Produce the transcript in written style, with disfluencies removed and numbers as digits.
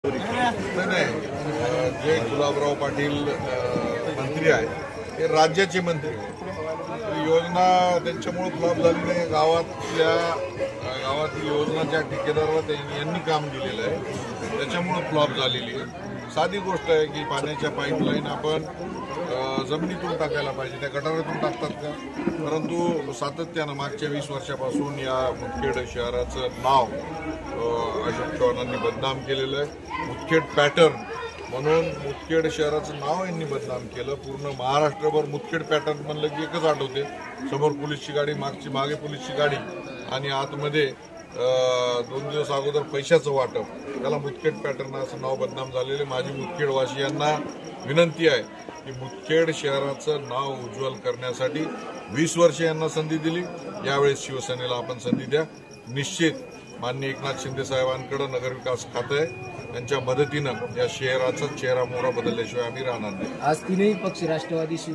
नाही जे गुलाबराव पाटील मंत्री आहेत हे राज्याचे मंत्री योजना त्यांच्यामुळे फ्लॉप झाली नाही। गावातील योजना ज्या ठेकेदाराला यांनी काम दिलेलं आहे त्याच्यामुळे फ्लॉप झालेली आहे। साधी गोष्ट आहे की पाण्याच्या पाईपलाईन आपण जमिनीतून टाकायला पाहिजे, त्या गटारातून टाकतात का? परंतु सातत्यानं मागच्या 20 वर्षापासून या मुदखेड शहराचं नाव अशोक चव्हाणांनी बदनाम केलेलं आहे। मुदखेड पॅटर्न म्हणून मुदखेड शहराचं नाव यांनी बदनाम केलं। पूर्ण महाराष्ट्रभर मुदखेड पॅटर्न म्हणलं की एकच आठवते, समोर पोलीसची गाडी, मागे पोलीसची गाडी आणि आतमध्ये 2 दिवस अगोदर पैशाचं वाटप, त्याला मुदखेड पॅटर्न असं नाव बदनाम झालेले। माझी मुदखेडवासियांना विनंती आहे की मुदखेड शहराचं नाव उज्ज्वल करण्यासाठी 20 वर्ष यांना संधी दिली, यावेळेस शिवसेनेला आपण संधी द्या। निश्चित माननीय एकनाथ शिंदे साहेबांकडे नगरविकास खातं आहे, त्यांच्या मदतीनं या शहराचा चेहरा मोहरा बदलल्याशिवाय आम्ही राहणार नाही। आज तीनही पक्ष राष्ट्रवादी